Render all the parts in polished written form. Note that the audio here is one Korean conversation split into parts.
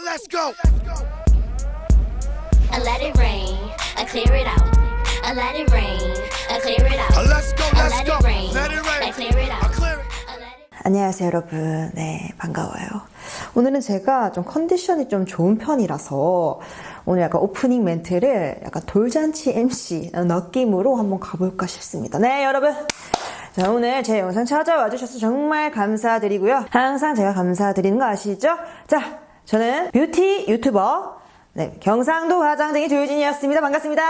Let's go. I let it rain, I clear it out. I let it rain, I clear it out. Let's go. I Let's let go. it rain, Let it rain. I clear it out. I clear it. I let it. 안녕하세요 여러분. 네, 반가워요. 오늘은 제가 좀 컨디션이 좀 좋은 편이라서 오늘 약간 오프닝 멘트를 약간 돌잔치 MC 느낌으로 한번 가볼까 싶습니다. 네, 여러분. 자, 오늘 제 영상 찾아와 주셔서 정말 감사드리고요. 항상 제가 감사드리는 거 아시죠? 자, 저는 뷰티 유튜버 경상도 화장쟁이 조유진이었습니다. 반갑습니다.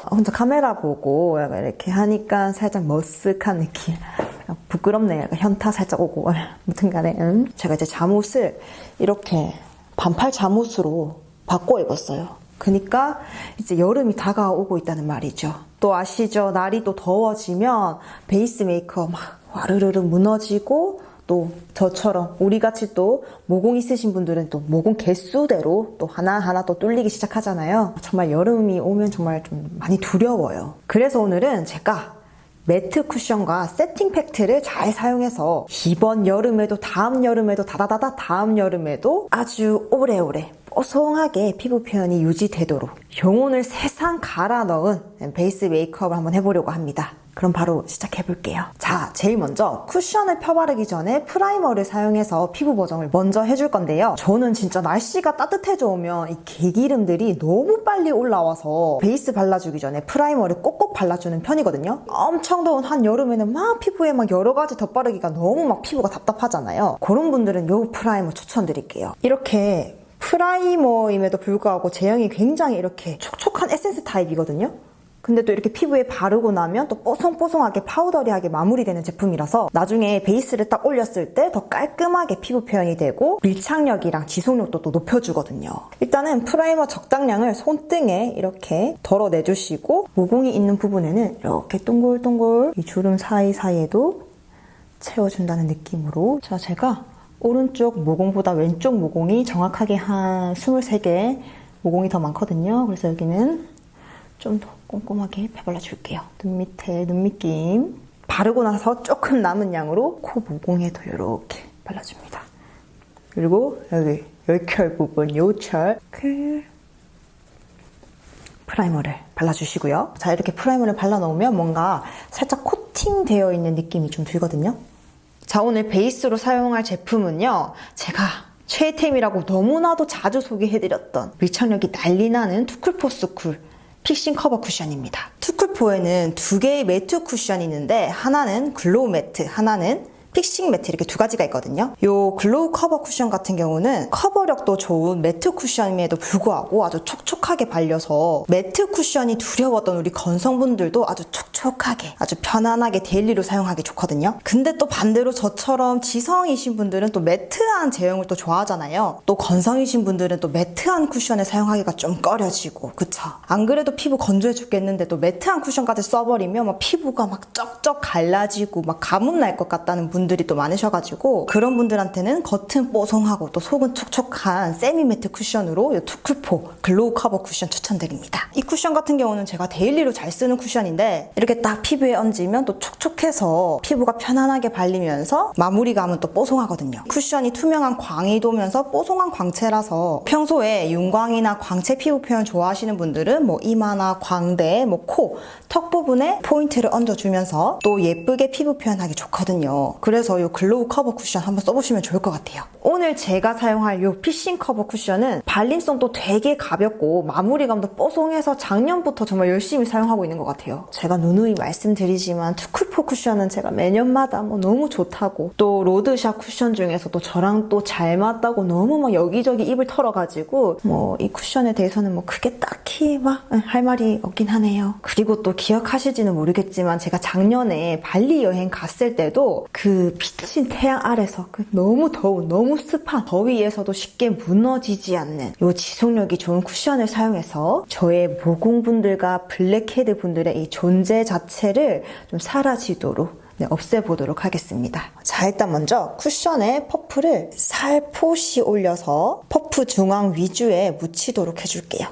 혼자 카메라 보고 약간 이렇게 하니까 살짝 머쓱한 느낌. 부끄럽네요. 약간 현타 살짝 오고. 아무튼 간에 제가 이제 잠옷을 이렇게 반팔 잠옷으로 바꿔 입었어요. 그러니까 이제 여름이 다가오고 있다는 말이죠. 또 아시죠? 날이 또 더워지면 베이스 메이크업 막 와르르르 무너지고, 또 저처럼 우리같이 또 모공 있으신 분들은 또 모공 개수대로 또 하나하나 또 뚫리기 시작하잖아요. 정말 여름이 오면 정말 좀 많이 두려워요. 그래서 오늘은 제가 매트 쿠션과 세팅 팩트를 잘 사용해서 이번 여름에도 다음 여름에도 다음 여름에도 아주 오래오래 뽀송하게 피부 표현이 유지되도록 영혼을 세상 갈아 넣은 베이스 메이크업을 한번 해보려고 합니다. 그럼 바로 시작해볼게요. 자, 제일 먼저 쿠션을 펴바르기 전에 프라이머를 사용해서 피부 보정을 먼저 해줄 건데요. 저는 진짜 날씨가 따뜻해져 오면 이 개기름들이 너무 빨리 올라와서 베이스 발라주기 전에 프라이머를 꼭꼭 발라주는 편이거든요. 엄청 더운 한여름에는 막 피부에 막 여러 가지 덧바르기가 너무 막 피부가 답답하잖아요. 그런 분들은 이 프라이머 추천드릴게요. 이렇게 프라이머임에도 불구하고 제형이 굉장히 이렇게 촉촉한 에센스 타입이거든요. 근데 또 이렇게 피부에 바르고 나면 또 뽀송뽀송하게 파우더리하게 마무리되는 제품이라서 나중에 베이스를 딱 올렸을 때 더 깔끔하게 피부 표현이 되고 밀착력이랑 지속력도 또 높여주거든요. 일단은 프라이머 적당량을 손등에 이렇게 덜어내주시고, 모공이 있는 부분에는 이렇게 동글동글 이 주름 사이사이에도 채워준다는 느낌으로. 자, 제가 오른쪽 모공보다 왼쪽 모공이 정확하게 한 23개 모공이 더 많거든요. 그래서 여기는 좀 더 꼼꼼하게 펴발라줄게요. 눈 밑에 눈밑김 바르고 나서 조금 남은 양으로 코 모공에도 이렇게 발라줍니다. 그리고 여기 열철 부분, 요철 프라이머를 발라주시고요. 자, 이렇게 프라이머를 발라놓으면 뭔가 살짝 코팅되어 있는 느낌이 좀 들거든요. 자, 오늘 베이스로 사용할 제품은요, 제가 최애템이라고 너무나도 자주 소개해드렸던 밀착력이 난리나는 투쿨포스쿨 픽싱 커버 쿠션입니다. 투쿨포에는 두 개의 매트 쿠션이 있는데, 하나는 글로우 매트, 하나는 픽싱 매트, 이렇게 두 가지가 있거든요. 요 글로우 커버 쿠션 같은 경우는 커버력도 좋은 매트 쿠션임에도 불구하고 아주 촉촉하게 발려서 매트 쿠션이 두려웠던 우리 건성분들도 아주 촉촉하게, 아주 편안하게 데일리로 사용하기 좋거든요. 근데 또 반대로 저처럼 지성이신 분들은 또 매트한 제형을 또 좋아하잖아요. 또 건성이신 분들은 또 매트한 쿠션을 사용하기가 좀 꺼려지고, 그쵸? 안 그래도 피부 건조해 죽겠는데 또 매트한 쿠션까지 써버리면 막 피부가 막 쩍쩍 갈라지고 막 가뭄 날 것 같다는 분들이 또 많으셔가지고, 그런 분들한테는 겉은 뽀송하고 또 속은 촉촉한 세미 매트 쿠션으로 이 투쿨포 글로우 커버 쿠션 추천드립니다. 이 쿠션 같은 경우는 제가 데일리로 잘 쓰는 쿠션인데, 이렇게 딱 피부에 얹으면 또 촉촉해서 피부가 편안하게 발리면서 마무리감은 또 뽀송하거든요. 쿠션이 투명한 광이 도면서 뽀송한 광채라서 평소에 윤광이나 광채 피부 표현 좋아하시는 분들은 뭐 이마나 광대, 뭐 코, 턱 부분에 포인트를 얹어주면서 또 예쁘게 피부 표현하기 좋거든요. 그래서 이 글로우 커버 쿠션 한번 써보시면 좋을 것 같아요. 오늘 제가 사용할 이 픽싱 커버 쿠션은 발림성도 되게 가볍고 마무리감도 뽀송해서 작년부터 정말 열심히 사용하고 있는 것 같아요. 제가 누누이 말씀드리지만 투쿨포 쿠션은 제가 매년마다 뭐 너무 좋다고, 또 로드샵 쿠션 중에서도 저랑 또 잘 맞다고 너무 막 여기저기 입을 털어가지고 뭐 이 쿠션에 대해서는 뭐 크게 딱히 막 할 말이 없긴 하네요. 그리고 또 기억하실지는 모르겠지만 제가 작년에 발리 여행 갔을 때도 그 비친 태양 아래서 그 너무 더운, 너무 습한 더위에서도 쉽게 무너지지 않는 이 지속력이 좋은 쿠션을 사용해서 저의 모공분들과 블랙헤드 분들의 이 존재 자체를 좀 사라지도록 없애보도록 하겠습니다. 자, 일단 먼저 쿠션에 퍼프를 살포시 올려서 퍼프 중앙 위주에 묻히도록 해줄게요.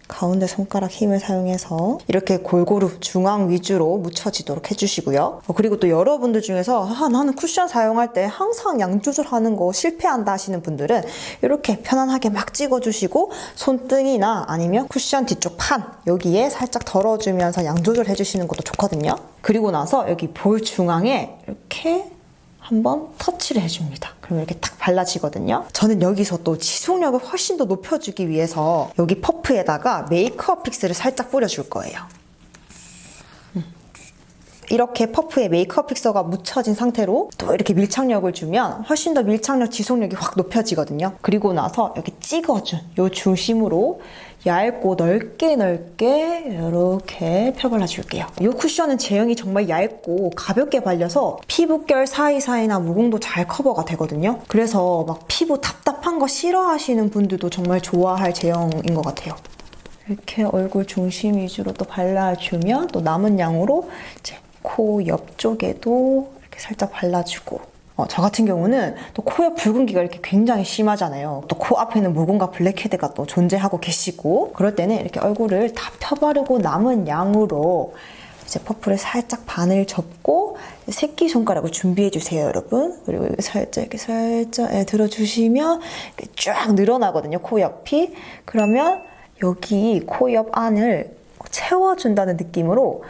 가운데 손가락 힘을 사용해서 이렇게 골고루 중앙 위주로 묻혀지도록 해주시고요. 그리고 또 여러분들 중에서 나는 쿠션 사용할 때 항상 양 조절하는 거 실패한다 하시는 분들은 이렇게 편안하게 막 찍어주시고 손등이나 아니면 쿠션 뒤쪽 판 여기에 살짝 덜어주면서 양 조절해주시는 것도 좋거든요. 그리고 나서 여기 볼 중앙에 이렇게 한번 터치를 해줍니다. 그러면 이렇게 딱 발라지거든요. 저는 여기서 또 지속력을 훨씬 더 높여주기 위해서 여기 퍼프에다가 메이크업 픽스를 살짝 뿌려줄 거예요. 이렇게 퍼프에 메이크업 픽서가 묻혀진 상태로 또 이렇게 밀착력을 주면 훨씬 더 밀착력, 지속력이 확 높여지거든요. 그리고 나서 여기 찍어준 이 중심으로 얇고 넓게 이렇게 펴발라줄게요. 이 쿠션은 제형이 정말 얇고 가볍게 발려서 피부결 사이사이나 모공도 잘 커버가 되거든요. 그래서 막 피부 답답한 거 싫어하시는 분들도 정말 좋아할 제형인 것 같아요. 이렇게 얼굴 중심 위주로 또 발라주면 또 남은 양으로 이제 코 옆쪽에도 이렇게 살짝 발라주고 저 같은 경우는 또 코 옆 붉은기가 이렇게 굉장히 심하잖아요. 또 코 앞에는 모공과 블랙헤드가 또 존재하고 계시고 그럴 때는 이렇게 얼굴을 다 펴바르고 남은 양으로 이제 퍼프를 살짝 반을 접고 새끼손가락을 준비해주세요, 여러분. 그리고 여기 살짝 들어주시면 이렇게 쫙 늘어나거든요, 코 옆이. 그러면 여기 코 옆 안을 채워준다는 느낌으로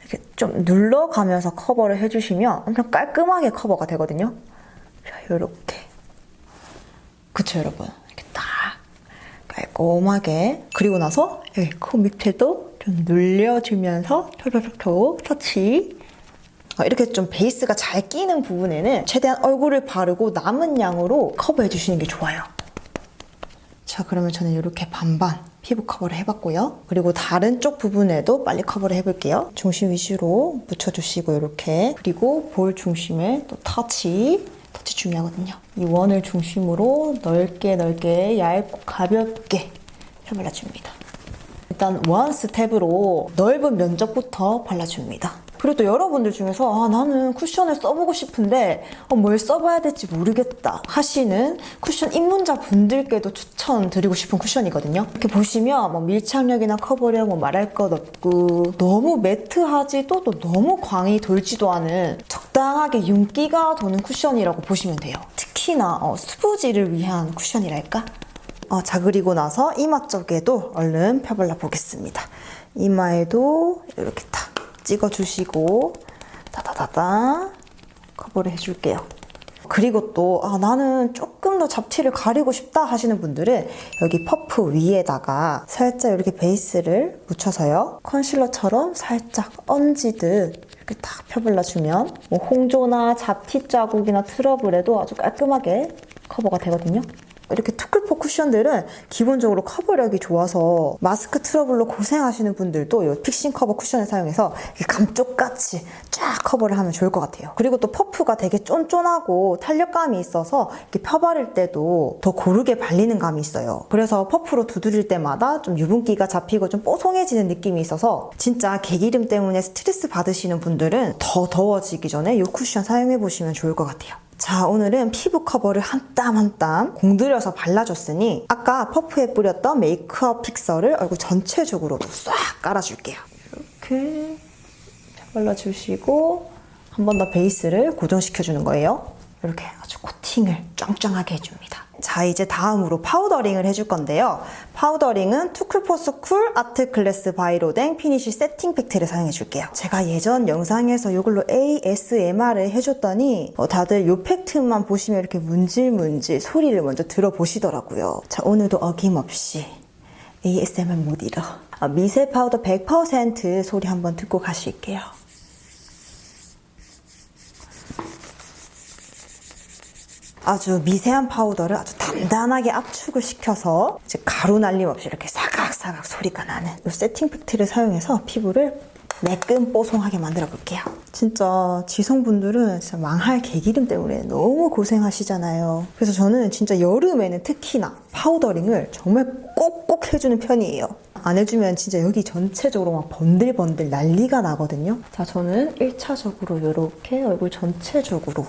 이렇게 좀 눌러가면서 커버를 해주시면 엄청 깔끔하게 커버가 되거든요. 자, 요렇게. 그쵸, 여러분? 이렇게 딱 깔끔하게. 그리고 나서 여기 코 밑에도 좀 눌려주면서 톡톡톡 터치. 이렇게 좀 베이스가 잘 끼는 부분에는 최대한 얼굴을 바르고 남은 양으로 커버해주시는 게 좋아요. 자, 그러면 저는 이렇게 반반 피부 커버를 해봤고요. 그리고 다른 쪽 부분에도 빨리 커버를 해볼게요. 중심 위주로 묻혀주시고 이렇게. 그리고 볼 중심에 또 터치 중요하거든요. 이 원을 중심으로 넓게 얇고 가볍게 펴발라줍니다. 일단 원 스텝으로 넓은 면적부터 발라줍니다. 그리고 또 여러분들 중에서 나는 쿠션을 써보고 싶은데 뭘 써봐야 될지 모르겠다 하시는 쿠션 입문자 분들께도 추천드리고 싶은 쿠션이거든요. 이렇게 보시면 밀착력이나 커버력 말할 것 없고 너무 매트하지도 또 너무 광이 돌지도 않은 적당하게 윤기가 도는 쿠션이라고 보시면 돼요. 특히나 수부지를 위한 쿠션이랄까? 자, 그리고 나서 이마 쪽에도 얼른 펴발라 보겠습니다. 이마에도 이렇게 탁 찍어주시고 다다다다 커버를 해줄게요. 그리고 또 나는 조금 더 잡티를 가리고 싶다 하시는 분들은 여기 퍼프 위에다가 살짝 이렇게 베이스를 묻혀서요. 컨실러처럼 살짝 얹이듯 이렇게 딱 펴발라주면 홍조나 잡티 자국이나 트러블에도 아주 깔끔하게 커버가 되거든요. 이렇게 투쿨포 쿠션들은 기본적으로 커버력이 좋아서 마스크 트러블로 고생하시는 분들도 이 픽싱 커버 쿠션을 사용해서 감쪽같이 쫙 커버를 하면 좋을 것 같아요. 그리고 또 퍼프가 되게 쫀쫀하고 탄력감이 있어서 이렇게 펴바를 때도 더 고르게 발리는 감이 있어요. 그래서 퍼프로 두드릴 때마다 좀 유분기가 잡히고 좀 뽀송해지는 느낌이 있어서 진짜 개기름 때문에 스트레스 받으시는 분들은 더 더워지기 전에 이 쿠션 사용해보시면 좋을 것 같아요. 자, 오늘은 피부 커버를 한 땀 한 땀 공들여서 발라줬으니 아까 퍼프에 뿌렸던 메이크업 픽서를 얼굴 전체적으로 싹 깔아줄게요. 이렇게 발라주시고 한 번 더 베이스를 고정시켜주는 거예요. 이렇게 아주 코팅을 짱짱하게 해줍니다. 자, 이제 다음으로 파우더링을 해줄 건데요. 파우더링은 투쿨포스쿨 아트클래스 바이로 된 피니쉬 세팅 팩트를 사용해 줄게요. 제가 예전 영상에서 이걸로 ASMR을 해줬더니 다들 이 팩트만 보시면 이렇게 문질문질 소리를 먼저 들어보시더라고요. 자, 오늘도 어김없이 ASMR 모드로 미세 파우더 100% 소리 한번 듣고 가실게요. 아주 미세한 파우더를 아주 단단하게 압축을 시켜서 이제 가루 날림 없이 이렇게 사각사각 소리가 나는 이 세팅 팩트를 사용해서 피부를 매끈 뽀송하게 만들어 볼게요. 진짜 지성분들은 진짜 망할 개기름 때문에 너무 고생하시잖아요. 그래서 저는 진짜 여름에는 특히나 파우더링을 정말 꼭꼭 해주는 편이에요. 안 해주면 진짜 여기 전체적으로 막 번들번들 난리가 나거든요. 자, 저는 1차적으로 이렇게 얼굴 전체적으로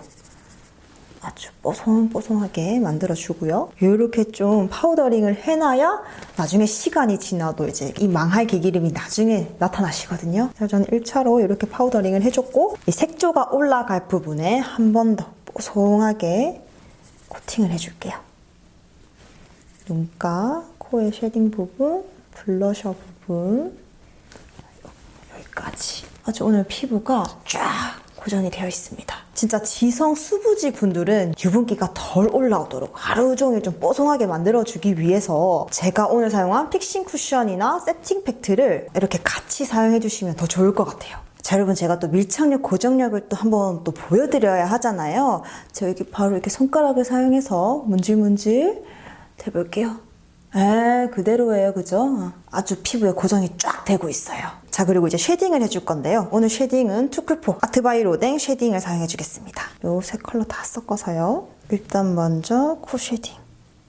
아주 뽀송뽀송하게 만들어주고요. 이렇게 좀 파우더링을 해놔야 나중에 시간이 지나도 이제 이 망할 개기름이 나중에 나타나시거든요. 그래서 저는 1차로 이렇게 파우더링을 해줬고 이 색조가 올라갈 부분에 한 번 더 뽀송하게 코팅을 해줄게요. 눈가, 코의 쉐딩 부분, 블러셔 부분 여기까지. 아주 오늘 피부가 쫙 고정이 되어 있습니다. 진짜 지성 수부지 분들은 유분기가 덜 올라오도록 하루 종일 좀 뽀송하게 만들어주기 위해서 제가 오늘 사용한 픽싱 쿠션이나 세팅 팩트를 이렇게 같이 사용해 주시면 더 좋을 것 같아요. 자, 여러분, 제가 또 밀착력, 고정력을 또 한번 또 보여드려야 하잖아요. 제가 여기 바로 이렇게 손가락을 사용해서 문질문질 대볼게요. 그대로예요. 그죠? 아주 피부에 고정이 쫙 되고 있어요. 자, 그리고 이제 쉐딩을 해줄 건데요. 오늘 쉐딩은 투쿨포 아트바이로댕 쉐딩을 사용해 주겠습니다. 요 세 컬러 다 섞어서요. 일단 먼저 코 쉐딩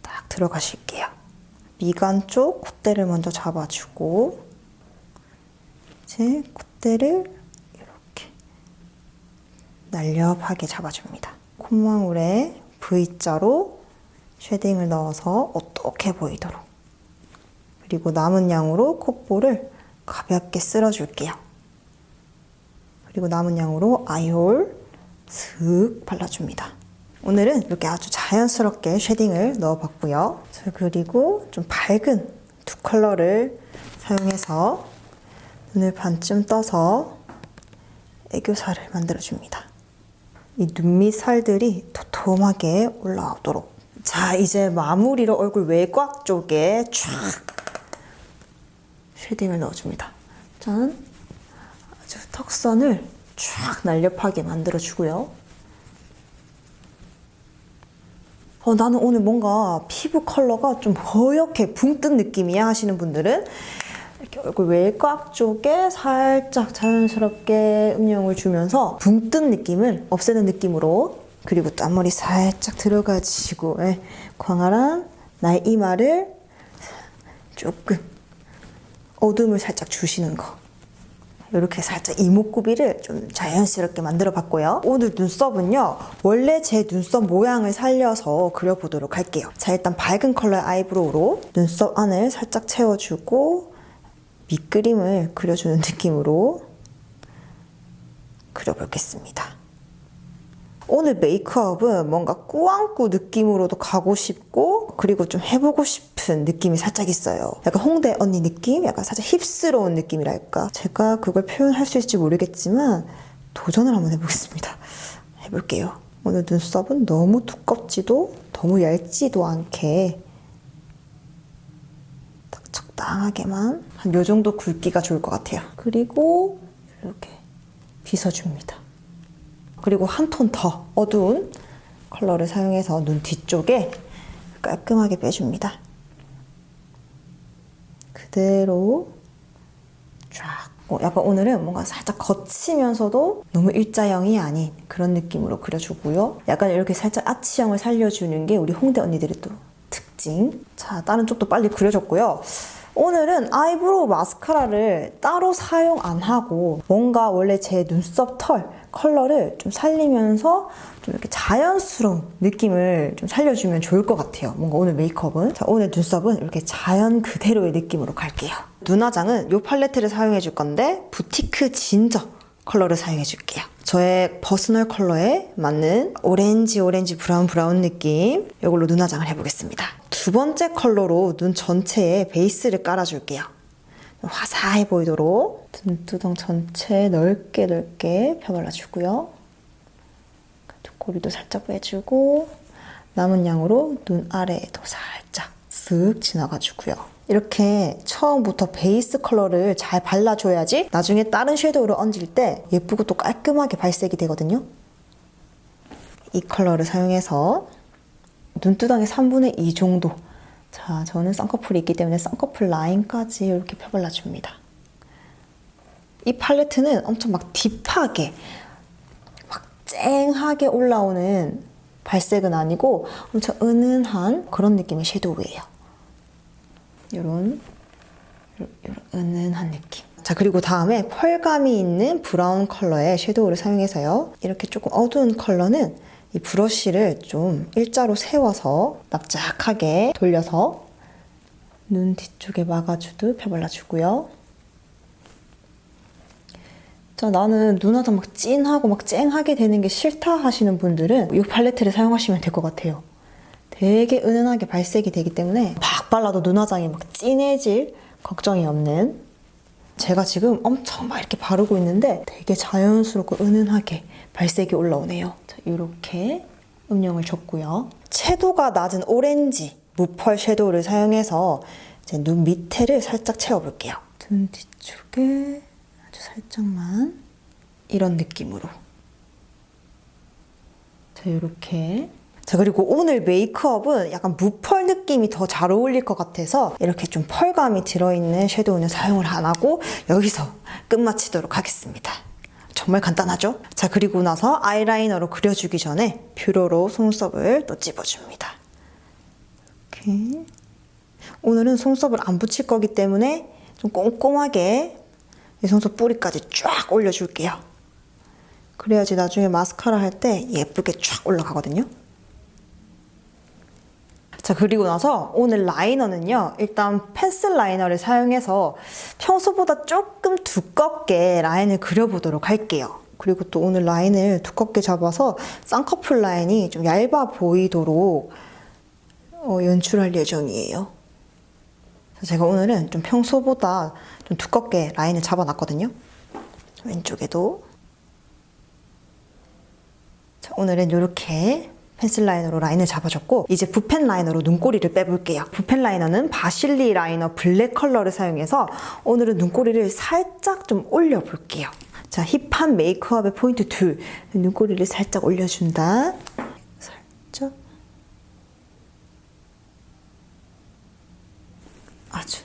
딱 들어가실게요. 미간 쪽 콧대를 먼저 잡아주고 이제 콧대를 이렇게 날렵하게 잡아줍니다. 콧망울에 V자로 쉐딩을 넣어서 어떻게 보이도록. 그리고 남은 양으로 콧볼을 가볍게 쓸어줄게요. 그리고 남은 양으로 아이홀 슥 발라줍니다. 오늘은 이렇게 아주 자연스럽게 쉐딩을 넣어봤고요. 자, 그리고 좀 밝은 두 컬러를 사용해서 눈을 반쯤 떠서 애교살을 만들어줍니다. 이 눈 밑 살들이 도톰하게 올라오도록. 자, 이제 마무리로 얼굴 외곽 쪽에 쫙 쉐딩을 넣어줍니다. 짠! 아주 턱선을 쫙 날렵하게 만들어주고요. 나는 오늘 뭔가 피부 컬러가 좀 허옇게 붕 뜬 느낌이야 하시는 분들은 이렇게 얼굴 외곽 쪽에 살짝 자연스럽게 음영을 주면서 붕 뜬 느낌을 없애는 느낌으로, 그리고 또 앞머리 살짝 들어가지고 광활한 나의 이마를 조금 어둠을 살짝 주시는 거. 이렇게 살짝 이목구비를 좀 자연스럽게 만들어 봤고요. 오늘 눈썹은요, 원래 제 눈썹 모양을 살려서 그려보도록 할게요. 자, 일단 밝은 컬러의 아이브로우로 눈썹 안을 살짝 채워주고 밑그림을 그려주는 느낌으로 그려보겠습니다. 오늘 메이크업은 뭔가 꾸안꾸 느낌으로도 가고 싶고, 그리고 좀 해보고 싶은 느낌이 살짝 있어요. 약간 홍대 언니 느낌? 약간 살짝 힙스러운 느낌이랄까? 제가 그걸 표현할 수 있을지 모르겠지만 도전을 한번 해보겠습니다. 해볼게요. 오늘 눈썹은 너무 두껍지도 너무 얇지도 않게 딱 적당하게만 한 요 정도 굵기가 좋을 것 같아요. 그리고 이렇게 빗어줍니다. 그리고 한 톤 더 어두운 컬러를 사용해서 눈 뒤쪽에 깔끔하게 빼줍니다. 그대로 쫙. 약간 오늘은 뭔가 살짝 거치면서도 너무 일자형이 아닌 그런 느낌으로 그려주고요. 약간 이렇게 살짝 아치형을 살려주는 게 우리 홍대 언니들의 또 특징. 자, 다른 쪽도 빨리 그려줬고요. 오늘은 아이브로우 마스카라를 따로 사용 안 하고 뭔가 원래 제 눈썹 털 컬러를 좀 살리면서 좀 이렇게 자연스러운 느낌을 좀 살려주면 좋을 것 같아요. 뭔가 오늘 메이크업은. 자, 오늘 눈썹은 이렇게 자연 그대로의 느낌으로 갈게요. 눈화장은 이 팔레트를 사용해 줄 건데 부티크 진저 컬러를 사용해 줄게요. 저의 퍼스널 컬러에 맞는 오렌지 브라운 느낌, 이걸로 눈화장을 해보겠습니다. 두 번째 컬러로 눈 전체에 베이스를 깔아줄게요. 화사해 보이도록 눈두덩 전체에 넓게 펴발라주고요. 눈꼬리도 살짝 빼주고 남은 양으로 눈 아래에도 살짝 쓱 지나가주고요. 이렇게 처음부터 베이스 컬러를 잘 발라줘야지 나중에 다른 섀도우를 얹을 때 예쁘고 또 깔끔하게 발색이 되거든요. 이 컬러를 사용해서 눈두덩의 3분의 2 정도. 자, 저는 쌍꺼풀이 있기 때문에 쌍꺼풀 라인까지 이렇게 펴발라줍니다. 이 팔레트는 엄청 막 딥하게, 막 쨍하게 올라오는 발색은 아니고 엄청 은은한 그런 느낌의 섀도우예요. 이런 은은한 느낌. 자, 그리고 다음에 펄감이 있는 브라운 컬러의 섀도우를 사용해서요. 이렇게 조금 어두운 컬러는 이 브러쉬를 좀 일자로 세워서 납작하게 돌려서 눈 뒤쪽에 막아주듯 펴발라주고요. 자, 나는 눈화장 막 진하고 막 쨍하게 되는 게 싫다 하시는 분들은 이 팔레트를 사용하시면 될 것 같아요. 되게 은은하게 발색이 되기 때문에 막 발라도 눈화장이 막 진해질 걱정이 없는, 제가 지금 엄청 막 이렇게 바르고 있는데 되게 자연스럽고 은은하게 발색이 올라오네요. 자, 이렇게 음영을 줬고요. 채도가 낮은 오렌지 무펄 섀도우를 사용해서 이제 눈 밑에를 살짝 채워볼게요. 눈 뒤쪽에 아주 살짝만 이런 느낌으로. 자, 이렇게. 자, 그리고 오늘 메이크업은 약간 무펄 느낌이 더 잘 어울릴 것 같아서 이렇게 좀 펄감이 들어있는 섀도우는 사용을 안 하고 여기서 끝마치도록 하겠습니다. 정말 간단하죠? 자, 그리고 나서 아이라이너로 그려주기 전에 뷰러로 속눈썹을 또 찝어줍니다. 이렇게. 오늘은 속눈썹을 안 붙일 거기 때문에 좀 꼼꼼하게 이 속눈썹 뿌리까지 쫙 올려줄게요. 그래야지 나중에 마스카라 할 때 예쁘게 쫙 올라가거든요. 자, 그리고 나서 오늘 라이너는요, 일단 펜슬 라이너를 사용해서 평소보다 조금 두껍게 라인을 그려보도록 할게요. 그리고 또 오늘 라인을 두껍게 잡아서 쌍꺼풀 라인이 좀 얇아 보이도록 연출할 예정이에요. 제가 오늘은 좀 평소보다 좀 두껍게 라인을 잡아놨거든요. 왼쪽에도. 자, 오늘은 이렇게 펜슬 라이너로 라인을 잡아줬고, 이제 붓펜 라이너로 눈꼬리를 빼볼게요. 붓펜 라이너는 바실리 라이너 블랙 컬러를 사용해서 오늘은 눈꼬리를 살짝 좀 올려볼게요. 자, 힙한 메이크업의 포인트 2. 눈꼬리를 살짝 올려준다. 살짝. 아주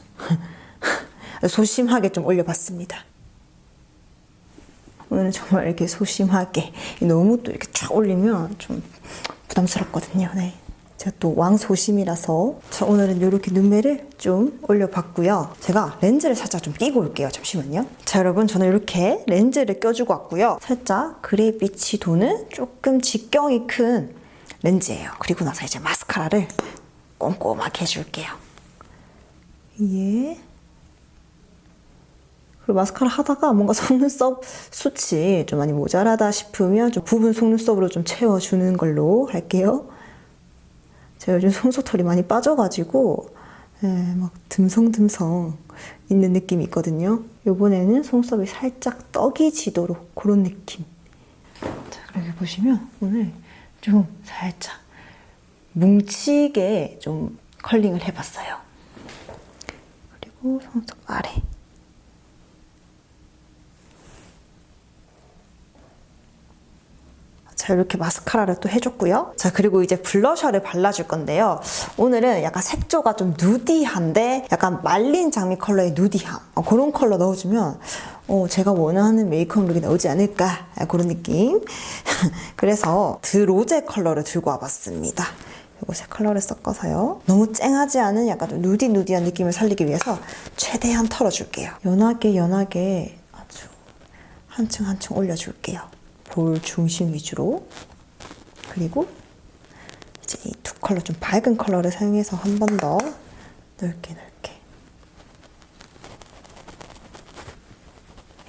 소심하게 좀 올려봤습니다. 오늘은 정말 이렇게 소심하게, 너무 또 이렇게 쫙 올리면 좀 부담스럽거든요. 네. 제가 또 왕소심이라서. 자, 오늘은 이렇게 눈매를 좀 올려봤고요. 제가 렌즈를 살짝 좀 끼고 올게요. 잠시만요. 자, 여러분, 저는 이렇게 렌즈를 껴주고 왔고요. 살짝 그레이빛이 도는 조금 직경이 큰 렌즈예요. 그리고 나서 이제 마스카라를 꼼꼼하게 해줄게요. 예. 그리고 마스카라 하다가 뭔가 속눈썹 숱이 좀 많이 모자라다 싶으면 좀 부분 속눈썹으로 좀 채워주는 걸로 할게요. 제가 요즘 속눈썹털이 많이 빠져가지고 막 듬성듬성 있는 느낌이 있거든요. 이번에는 속눈썹이 살짝 떡이 지도록 그런 느낌. 자, 그렇게 보시면 오늘 좀 살짝 뭉치게 좀 컬링을 해봤어요. 그리고 속눈썹 아래. 자, 이렇게 마스카라를 또 해줬고요. 자, 그리고 이제 블러셔를 발라줄 건데요. 오늘은 약간 색조가 좀 누디한데 약간 말린 장미 컬러의 누디함, 그런 컬러 넣어주면 제가 원하는 메이크업 룩이 나오지 않을까, 그런 느낌. 그래서 드로제 컬러를 들고 와봤습니다. 이거 세 컬러를 섞어서요. 너무 쨍하지 않은 약간 좀 누디누디한 느낌을 살리기 위해서 최대한 털어줄게요. 연하게 아주 한층 한층 올려줄게요. 볼 중심 위주로. 그리고 이제 이 두 컬러 좀 밝은 컬러를 사용해서 한 번 더 넓게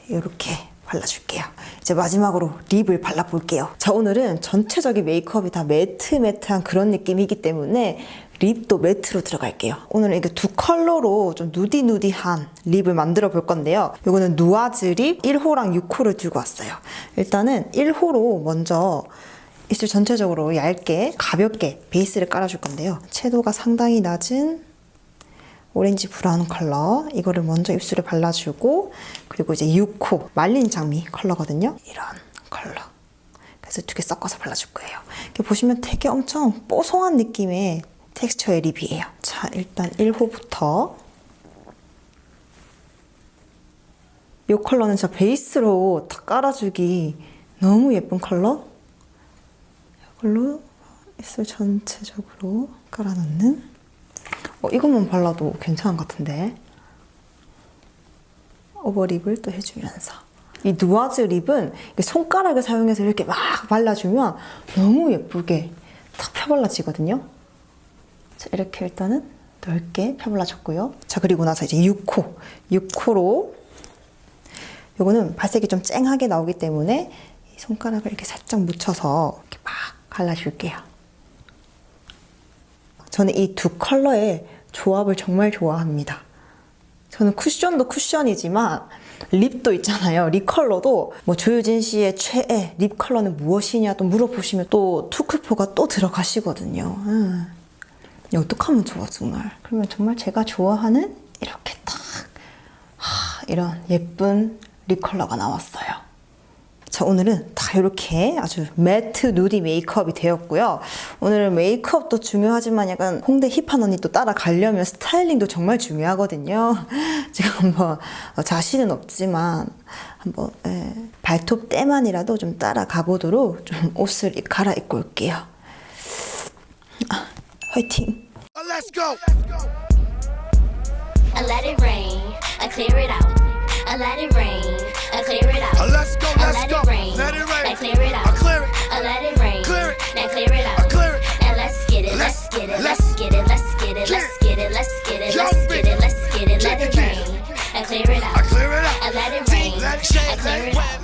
이렇게 발라줄게요. 이제 마지막으로 립을 발라볼게요. 자, 오늘은 전체적인 메이크업이 다 매트한 그런 느낌이기 때문에 립도 매트로 들어갈게요. 오늘은 이게 두 컬러로 좀 누디누디한 립을 만들어 볼 건데요. 이거는 누아즈 립 1호랑 6호를 들고 왔어요. 일단은 1호로 먼저 입술 전체적으로 얇게 가볍게 베이스를 깔아줄 건데요. 채도가 상당히 낮은 오렌지 브라운 컬러, 이거를 먼저 입술에 발라주고, 그리고 이제 6호 말린 장미 컬러거든요. 이런 컬러. 그래서 두 개 섞어서 발라줄 거예요. 이렇게 보시면 되게 엄청 뽀송한 느낌의 텍스처의 립이에요. 자, 일단 1호부터. 이 컬러는 진짜 베이스로 다 깔아주기 너무 예쁜 컬러. 이걸로 입술 전체적으로 깔아놓는. 이것만 발라도 괜찮은 것 같은데. 오버립을 또 해주면서. 이 누아즈 립은 손가락을 사용해서 이렇게 막 발라주면 너무 예쁘게 탁 펴발라지거든요. 자, 이렇게 일단은 넓게 펴발라줬고요. 자, 그리고 나서 이제 6호로 요거는 발색이 좀 쨍하게 나오기 때문에 손가락을 이렇게 살짝 묻혀서 이렇게 막 발라줄게요. 저는 이 두 컬러의 조합을 정말 좋아합니다. 저는 쿠션도 쿠션이지만 립도 있잖아요. 립 컬러도 뭐 조유진 씨의 최애 립 컬러는 무엇이냐 또 물어보시면 또 투쿨포가 또 들어가시거든요. 어떡하면 좋아 정말. 그러면 정말 제가 좋아하는 이렇게 딱 이런 예쁜 립 컬러가 나왔어요. 자, 오늘은 다 이렇게 아주 매트 누디 메이크업이 되었고요. 오늘은 메이크업도 중요하지만 약간 홍대 힙한 언니 또 따라가려면 스타일링도 정말 중요하거든요. 제가 한번 자신은 없지만 한번 발톱 때만이라도 좀 따라가 보도록 좀 옷을 갈아입고 올게요. 화이팅! Let's go. I let it rain, I clear it out. I let it rain, I clear it out. Let's go. I Let's let go. it rain, Let it rain. I clear it out. I clear it. I let it rain, Clear it. now clear it out. I clear it. Now let's get it, let's get it, let's get it, let's get it, let's get it, let's get it, let's get it, let's get it, let it rain. I clear it out. I clear it out. I let it Deep, rain, let it shake, I clear let it it out.